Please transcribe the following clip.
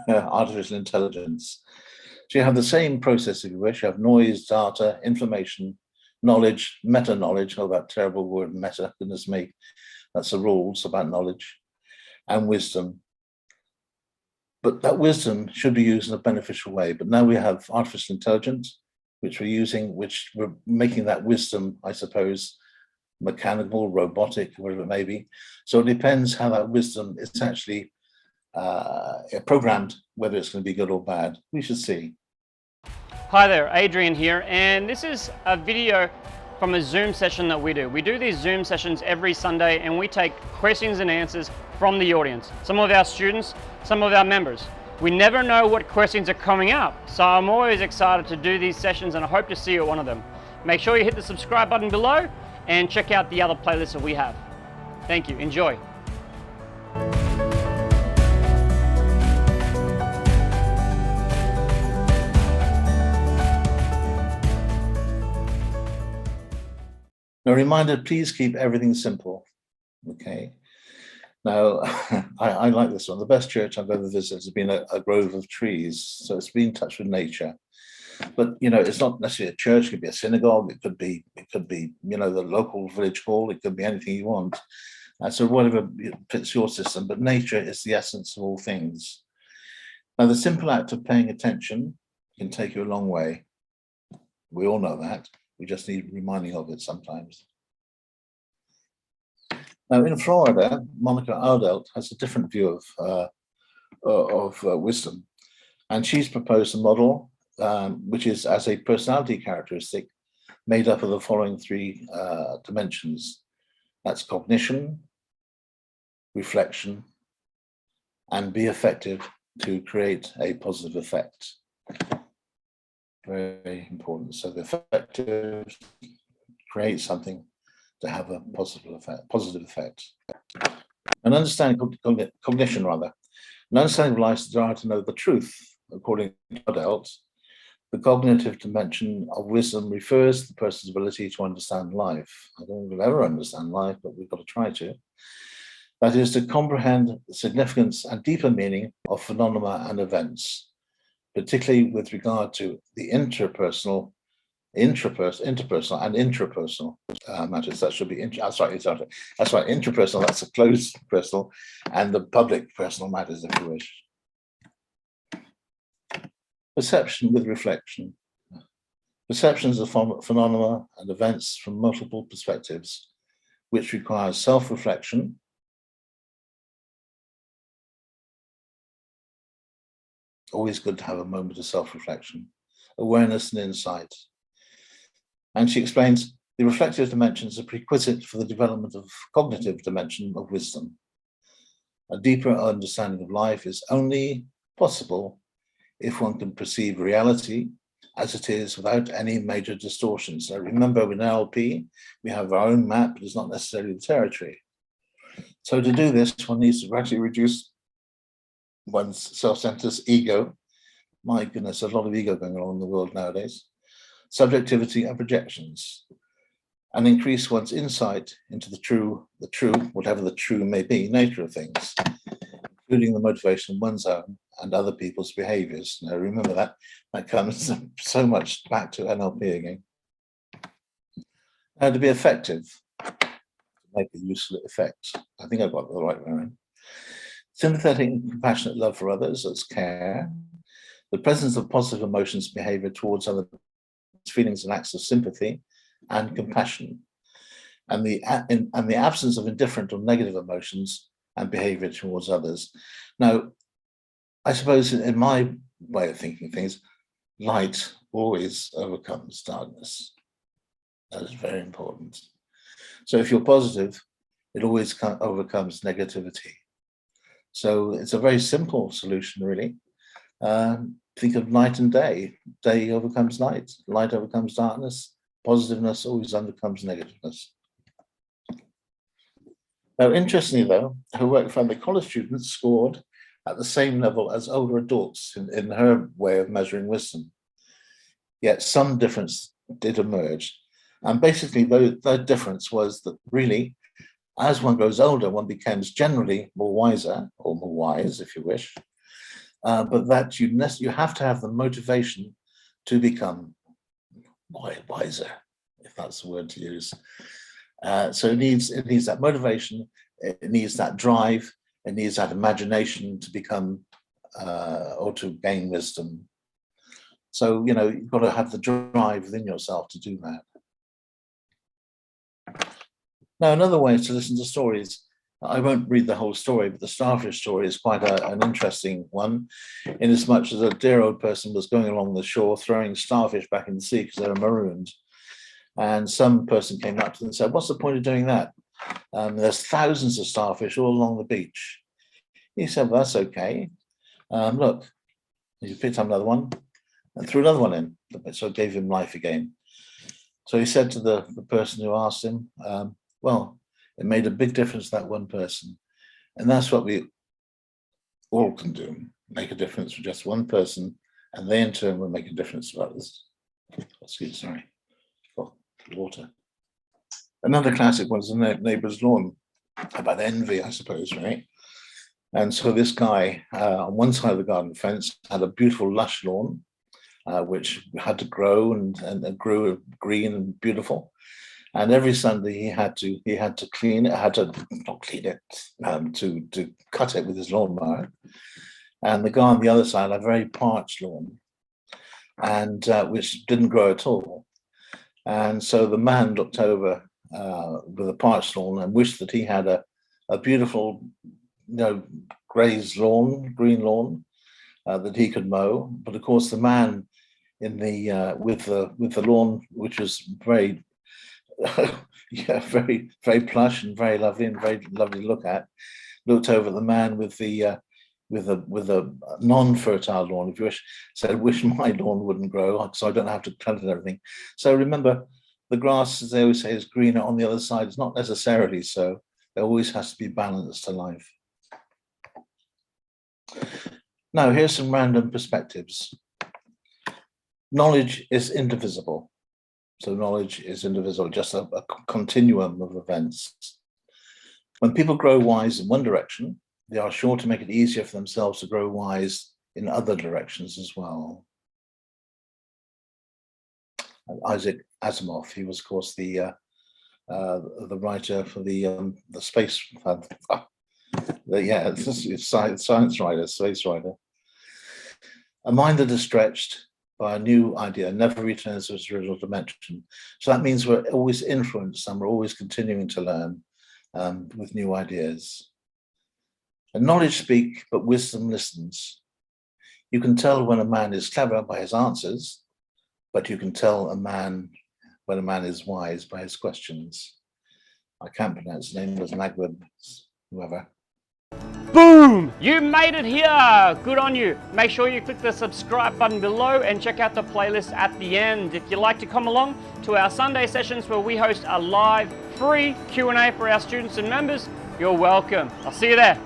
artificial intelligence. So you have the same process, if you wish. You have noise, data, information, knowledge, meta-knowledge. Oh, that terrible word, meta, goodness me. That's the rules about knowledge, and wisdom. But that wisdom should be used in a beneficial way. But now we have artificial intelligence, which we're making that wisdom, I suppose, mechanical, robotic, whatever it may be. So it depends how that wisdom is actually programmed, whether it's going to be good or bad. We should see. Hi there, Adrian here, and this is a video from a Zoom session that we do. We do these Zoom sessions every Sunday, and we take questions and answers from the audience, some of our students, some of our members. We never know what questions are coming up, so I'm always excited to do these sessions, and I hope to see you at one of them. Make sure you hit the subscribe button below and check out the other playlists that we have. Thank you, enjoy. A reminder, please keep everything simple, okay? Now, I like this one. The best church I've ever visited has been a grove of trees, so it's been in touch with nature. But, you know, it's not necessarily a church. It could be a synagogue. It could be, you know, the local village hall. It could be anything you want. So whatever fits your system, but nature is the essence of all things. Now, the simple act of paying attention can take you a long way. We all know that. We just need reminding of it sometimes. Now, in Florida, Monica Ardelt has a different view of wisdom, and she's proposed a model which is as a personality characteristic made up of the following three dimensions. That's cognition, reflection, and be effective to create a positive effect. Very important. So the effective, create something to have a positive effect. An understanding cognition, rather. An understanding of life is the desire to know the truth. According to Dilts, the cognitive dimension of wisdom refers to the person's ability to understand life. I don't think we'll ever understand life, but we've got to try to. That is to comprehend the significance and deeper meaning of phenomena and events, particularly with regard to the interpersonal, and intrapersonal matters. That should be, that's right, intrapersonal, that's a closed personal, and the public personal matters, if you wish. Perception with reflection. Perceptions of phenomena and events from multiple perspectives, which requires self-reflection, always good to have a moment of self-reflection, awareness and insight. And she explains the reflective dimensions are prerequisite for the development of cognitive dimension of wisdom. A deeper understanding of life is only possible if one can perceive reality as it is without any major distortions. Now remember, with NLP, we have our own map, but it's not necessarily the territory. So to do this, one needs to actually reduce one's self-centered ego. My goodness, there's a lot of ego going on in the world nowadays. Subjectivity and projections, and increase one's insight into the true, whatever the true may be, nature of things, including the motivation of one's own and other people's behaviors. Now remember that comes so much back to NLP again. Now to be effective, to make a useful effect. I think I've got the right way around. Sympathetic and compassionate love for others, that's care. The presence of positive emotions, behavior towards other feelings and acts of sympathy and compassion. And the absence of indifferent or negative emotions and behavior towards others. Now, I suppose in my way of thinking things, light always overcomes darkness. That is very important. So if you're positive, it always overcomes negativity. So it's a very simple solution, really. Think of night and day. Day overcomes night. Light overcomes darkness. Positiveness always overcomes negativeness. Now, interestingly, though, her work found that college students scored at the same level as older adults in her way of measuring wisdom. Yet some difference did emerge. And basically, the difference was that really, as one grows older, one becomes generally more wiser, or more wise, if you wish. but that you have to have the motivation to become wiser, if that's the word to use. So it needs that motivation, it needs that drive, it needs that imagination to become or to gain wisdom. So, you know, you've got to have the drive within yourself to do that. Now, another way is to listen to stories. I won't read the whole story, but the starfish story is quite an interesting one, in as much as a dear old person was going along the shore throwing starfish back in the sea because they were marooned. And some person came up to them and said, "What's the point of doing that? There's thousands of starfish all along the beach." He said, "Well, that's okay. Look," he picked up another one and threw another one in, so it gave him life again. So he said to the person who asked him, well, it made a big difference to that one person. And that's what we all can do, make a difference for just one person, and they in turn will make a difference to others. Excuse, sorry, for water. Another classic one is the neighbor's lawn, about envy, I suppose, right? And so this guy on one side of the garden fence had a beautiful lush lawn, which had to grow and grew green and beautiful. And every Sunday he had to clean it, to cut it with his lawnmower. And the guy on the other side had a very parched lawn, and which didn't grow at all. And so the man looked over with a parched lawn and wished that he had a beautiful, you know, grazed lawn, green lawn that he could mow. But of course, the man in the with the lawn, which was very yeah, very, very plush and very lovely to look at, looked over the man with a non-fertile lawn, if you wish, said, "Wish my lawn wouldn't grow, so I don't have to plant and everything." So remember, the grass, as they always say, is greener on the other side. It's not necessarily so. There always has to be balance to life. Now, here's some random perspectives. Knowledge is indivisible. So knowledge is indivisible, just a continuum of events. When people grow wise in one direction, they are sure to make it easier for themselves to grow wise in other directions as well. Isaac Asimov, he was, of course, the writer for the space, science writer, space writer. A mind that is stretched by a new idea never returns to its original dimension. So that means we're always influenced and we're always continuing to learn with new ideas. And knowledge speaks, but wisdom listens. You can tell when a man is clever by his answers, but you can tell when a man is wise by his questions. I can't pronounce his name, it was Magweb, whoever. Boom! You made it here! Good on you. Make sure you click the subscribe button below and check out the playlist at the end. If you'd like to come along to our Sunday sessions where we host a live, free Q&A for our students and members, you're welcome. I'll see you there.